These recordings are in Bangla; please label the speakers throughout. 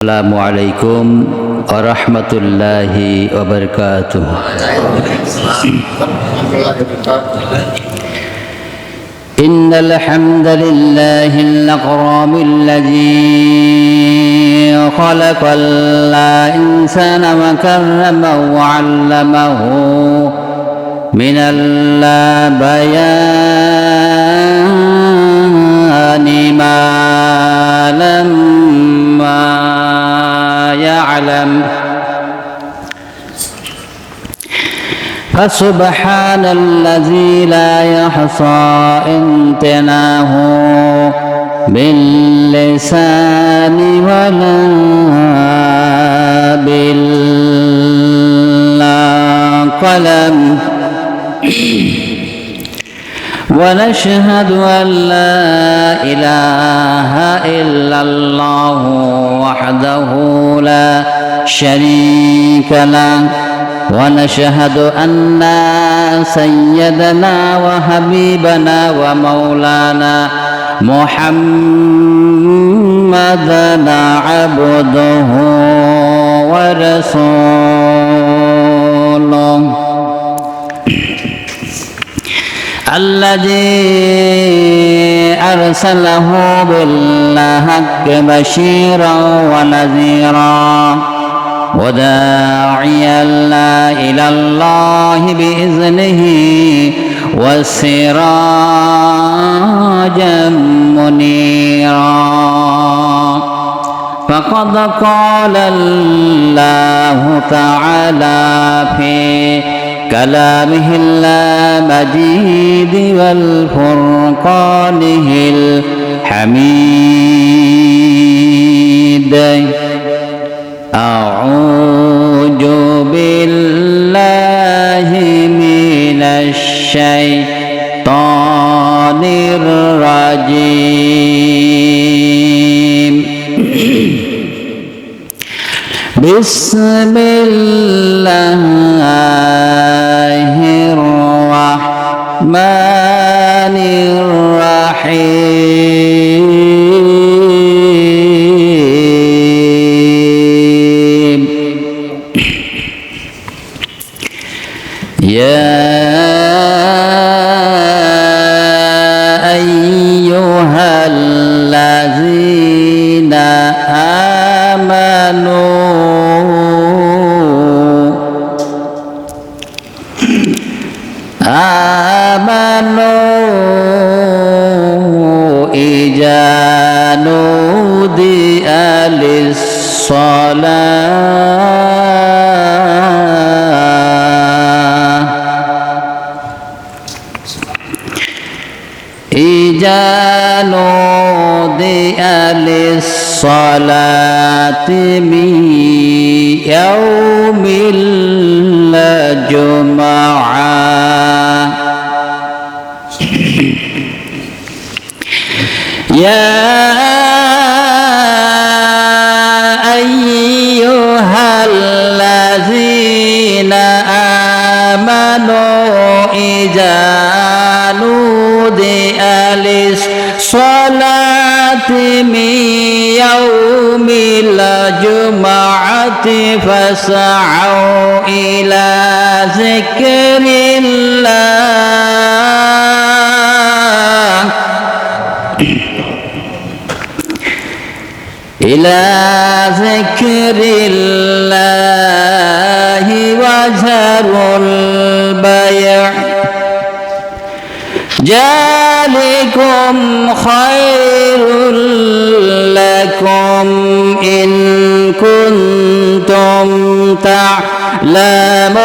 Speaker 1: السلام عليكم ورحمة الله وبركاته. إن الحمد لله الأكرم الذي خلق الإنسان وكرمه وعلمه من البيان ما لم يعلم فسبحان الذي لا يحصى امتناه باللسان ولا بالقلم ونشهد أن لا إله إلا الله وحده لا شريك له ونشهد أن سيدنا وحبيبنا ومولانا محمدًا عبده ورسوله الذي أرسله بالحق بشيرا ونذيرا وداعيا إلى الله بإذنه وسراجا منيرا فقد قال الله تعالى في كلامه المجيد والفرقانه الحميد أعوذ بالله من الشيطان الرجيم بسم الله الرحمن الرحيم يا أيها الذين آمنوا إذا نودي للصلاة إذا نودي للصلاة من يوم الجمعة يا أيها الذين آمنوا إذا نودي للصلاة من يوم الجمعة فاسعوا إلى ذكر الله إلى ذكر الله وذروا البيع ذلكم خير لكم إن كنتم تعلمون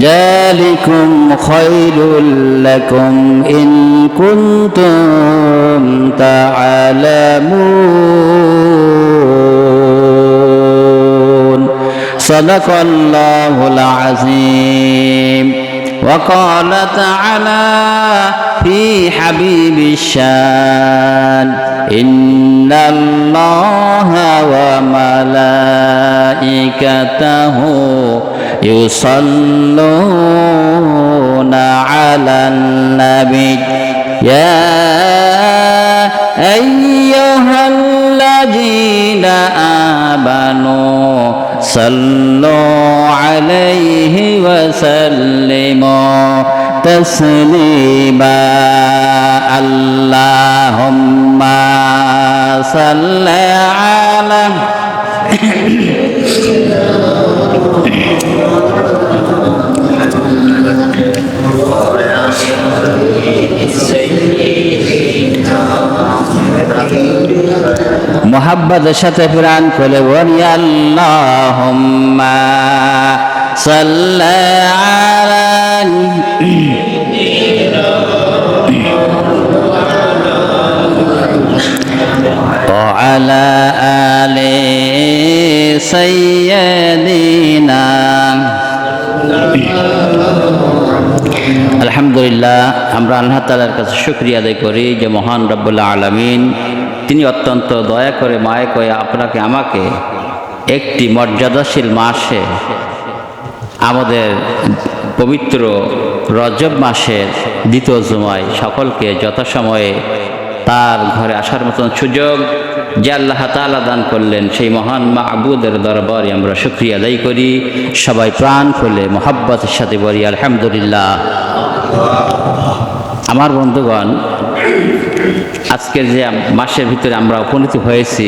Speaker 1: ذلكم خير لكم إن كنتم تعلمون صدق الله العظيم وقال تعالى في حبيب الشان إن الله وملائكته ইউসাল্লুনা আলান নবী ইয়া আইয়ুহাল্লাযীনা আমানু সাল্লু আলাইহি ওয়া সাল্লিমু তাসলিমা আল্লাহুম্মা সাল্লি আলা মোহাব্বতের সাথে প্রাণ খুলে বলি আল্লাহুম্মা সাল্লি আলা وعلى آل سيدنا আলহামদুলিল্লাহ আমরা আল্লাহ তাআলার কাছে শুকরিয়া আদায় করি যে মহান রব্বুল আলামিন তিনি অত্যন্ত দয়া করে মায়া করে আপনাকে আমাকে একটি মর্যাদাশীল মাসে আমাদের পবিত্র রজব মাসের দ্বিতীয় জুমায় সকলকে যথাসময়ে তার ঘরে আসার মতন সুযোগ যে আল্লাহ তাআলা দান করলেন সেই মহান মাবুদের দরবারে আমরা শুকরিয়া আদায় করি। সবাই প্রাণ খুলে মোহাব্বতের সাথে বলি আলহামদুলিল্লাহ। আমার বন্ধুগণ, আজকের যে মাসের ভিতরে আমরা উপনীত হয়েছি,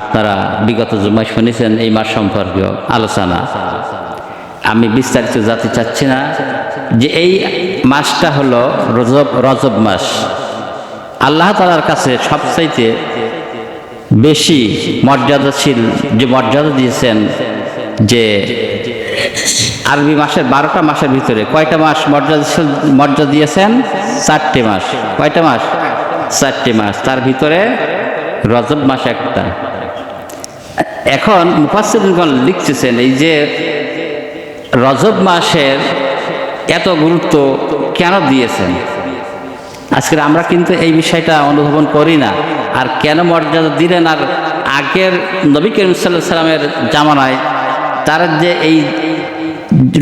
Speaker 1: আপনারা বিগত জুমায় শুনেছেন এই মাস সম্পর্কে আলোচনা। আমি বিস্তারিত জানতে চাচ্ছি না যে এই মাসটা হলো রজব মাস। আল্লাহ তাআলার কাছে সবচাইতে বেশি মর্যাদাশীল যে মর্যাদা দিয়েছেন, যে আরবি মাসের 12টা মাসের ভিতরে কয়টা মাস মর্যাদা দিয়েছেন? 4টে মাস। কয়টা মাস? 4টে মাস। তার ভিতরে রজব মাস একটা। এখন মুফাসসিরগণ লিখতেছেন এই যে রজব মাসের এত গুরুত্ব কেন দিয়েছেন। আজকে আমরা কিন্তু এই বিষয়টা অনুধাবন করি না। আর কেন মর্যাদা দিলেন? আর আগের নবী করিম সাল্লাল্লাহু আলাইহি সাল্লামের জামানায় তারা যে এই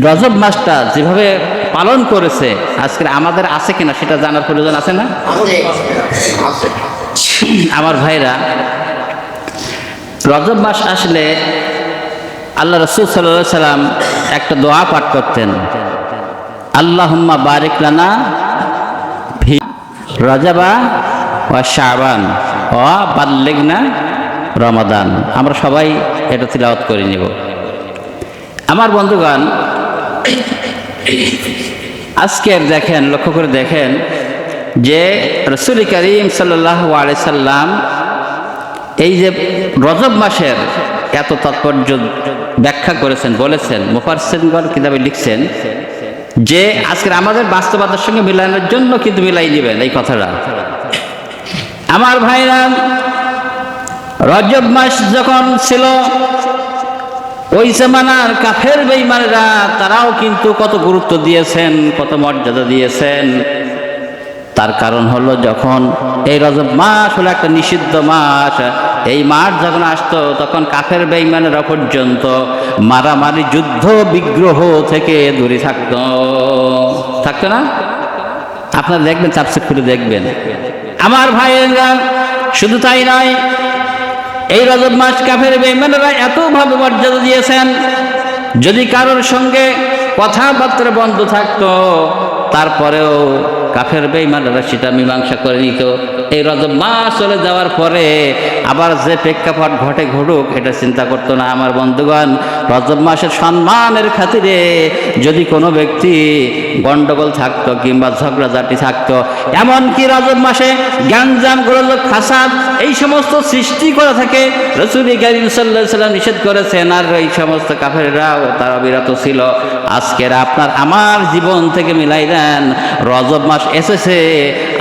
Speaker 1: রজব মাসটা যেভাবে পালন করেছে, আজকে আমাদের আছে কিনা সেটা জানার প্রয়োজন আছে না? আমার ভাইরা, রজব মাস আসলে আল্লাহ রাসূল সাল্লাল্লাহু আলাইহি সাল্লাম একটা দোয়া পাঠ করতেন, আল্লাহুম্মা বারিক লানা ফি রজবা ওয়া শাবান ওয়া বাল্লিগনা রমাদান। আমরা সবাই এটা তিলাওয়াত করে নেব। আমার বন্ধুগণ, আজকে দেখেন, লক্ষ্য করে দেখেন যে রাসূল করিম সাল্লাল্লাহু আলাইহি সাল্লাম এই যে রজব মাসের এত তাৎপর্য ব্যাখ্যা করেছেন, বলেছেন। মুফাসসিরগণ কিতাবে লিখছেন যে আজকে আমাদের বাস্তবতার সঙ্গে মিলানোর জন্য কিন্তু মিলাই নেবেন এই কথাটা। আমার ভাইরা, রজব মাস যখন ছিল, ওই জামানার কাফের বেঈমানরা তারাও কিন্তু কত গুরুত্ব দিয়েছেন, কত মর্যাদা দিয়েছেন। তার কারণ হলো যখন এই রজব মাস হলো একটা নিষিদ্ধ মাস, এই মাস যখন আসতো তখন কাফের বেঈমানেরা পর্যন্ত মারামারি যুদ্ধ বিগ্রহ থেকে দূরে থাকতো না? আপনারা দেখবেন, তাফসীর করে দেখবেন। আমার ভাইয়েরা, শুধু তাই নয়, এই রজব মাস কাফের বেঈমানেরা এতভাবে মর্যাদা দিয়েছেন, যদি কারোর সঙ্গে কথাবার্তা বন্ধ থাকতো তারপরেও কাফের বেঈমানেরা সেটা মীমাংসা করে নিত। এই রজব মাস চলে যাওয়ার পরে আবার যে প্রেক্ষাপট ঘটুক এটা চিন্তা করতো না। আমার বন্ধুগণ, রজব মাসের সম্মানের খাতিরে যদি কোনো ব্যক্তি গন্ডগোল থাকতো কিংবা ঝগড়াঝাটি থাকতো, এমনকি রজব মাসে গ্যাঞ্জাম, গোলযোগ, ফাসাদ এই সমস্ত সৃষ্টি করা থাকে, রাসূল করিম সাল্লাল্লাহু আলাইহি সাল্লাম নিষেধ করেছেন। আর এই সমস্ত কাফেররাও তারা বিরত ছিল। আজকের আপনার আমার জীবন থেকে মিলাই দেন, রজব মাস এসেছে,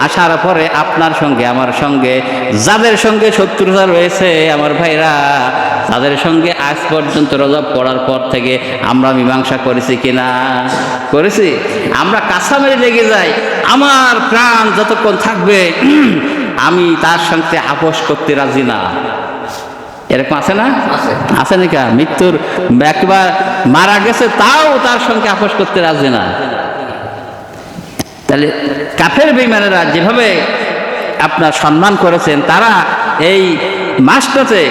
Speaker 1: আসার পরে আপনার সঙ্গে আমার সঙ্গে যাদের সঙ্গে শত্রুতা রয়েছে, আমার ভাইরা, তাদের সঙ্গে আজ পর্যন্ত রজব পড়ার পর থেকে আমরা মীমাংসা করেছি কিনা? করেছি? আমরা কাঁচা মেরে লেগে যাই, আমার প্রাণ যতক্ষণ থাকবে আমি তার সঙ্গে আপোষ করতে রাজি না। এরকম আছে না?
Speaker 2: আছে।
Speaker 1: আছে নাকি? মৃত্যুর একবার মারা গেছে তাও তার সঙ্গে আপোষ করতে রাজি না। তাহলে কাফের বেঈমানেরা যেভাবে আপনার সম্মান করেছেন, তারা এই মাসটাতে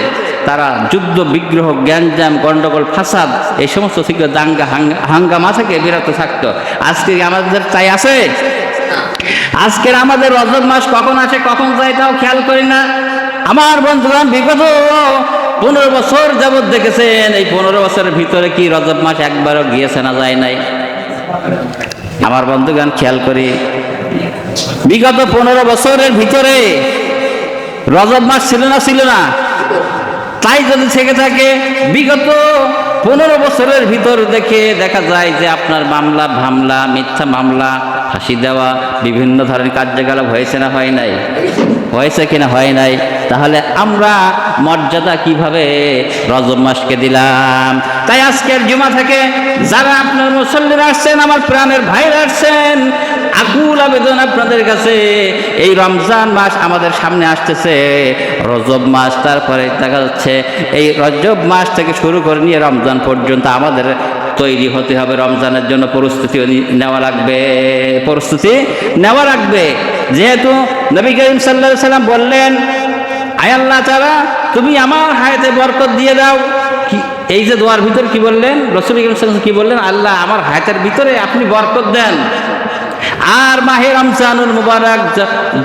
Speaker 1: তারা যুদ্ধ বিগ্রহ গ্যাঞ্জাম গন্ডগোল ফাসাদ এই সমস্ত থেকে দাঙ্গা হাঙ্গামা থেকে বিরত থাকতো। আজকে আমাদের চাই আছে? আজকের আমাদের রজব মাস কখন আসে কখন যায় তাও খেয়াল করি না। আমার বন্ধুগণ, বিগত 15 বছর যাবৎ দেখেছেন, এই 15 বছরের ভিতরে কি রজব মাস একবারও গিয়েছে না যায় নাই? আমার বন্ধুগণ খেয়াল করি, বিগত 15 বছরের ভিতরে রজব মাস ছিল না? ছিল না? তাই যদি থেকে থাকে, বিগত 15 বছরের ভিতর দেখা যায় যে আপনার মামলা ভামলা মিথ্যা মামলা ফাঁসি দেওয়া বিভিন্ন ধরনের কার্যকলাপ হয়েছে না হয় নাই? হয়েছে কিনা হয় নাই? তাহলে আমরা মর্যাদা কিভাবে রজব মাসকে দিলাম? তাই আজকের জুমা থেকে যারা আপনার মুসল্লিরা আসছেন, আমার প্রাণের ভাইরা আসছেন, আকুল আবেদন আপনাদের কাছে, এই রমজান মাস আমাদের সামনে আসতেছে, রজব মাস, তারপরে দেখা যাচ্ছে এই রজব মাস থেকে শুরু করে নিয়ে রমজান পর্যন্ত আমাদের তৈরি হতে হবে। রমজানের জন্য প্রস্তুতি নেওয়া লাগবে। যেহেতু নবী করিম সাল্লাল্লাহু আলাইহি সাল্লাম বললেন, আয় আল্লাহ তাআলা তুমি আমার হায়াতে বরকত দিয়ে দাও। এই যে দোয়ার ভিতর কি বললেন রাসূল করিম সাল্লাল্লাহু আলাইহি ওয়াসাল্লাম? কি বললেন? আল্লাহ আমার হায়াতের ভিতরে আপনি বরকত দেন। আর মাহে রমজানুল মুবারক,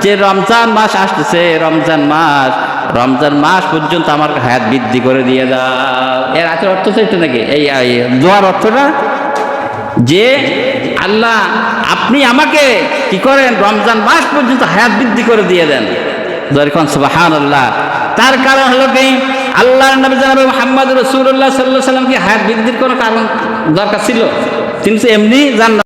Speaker 1: যে রমজান মাস আসতেছে, রমজান মাস পর্যন্ত আমার হায়াত বৃদ্ধি করে দিয়ে দাও। এর আতের অর্থ তো এটা নাকি? এই দোয়ার অর্থটা যে আল্লাহ আপনি আমাকে কি করেন, রমজান মাস পর্যন্ত হায়াত বৃদ্ধি করে দিয়ে দেন। সুবহানাল্লাহ। তার কারণ হলো কি, আল্লাহর নবী জনাব মুহাম্মদ রাসূলুল্লাহ সাল্লাল্লাহু আলাইহি ওয়াসাল্লাম কি হায়াত বৃদ্ধির কোনো কারণ দরকার ছিল? তিনি তো এমনি জান্নাত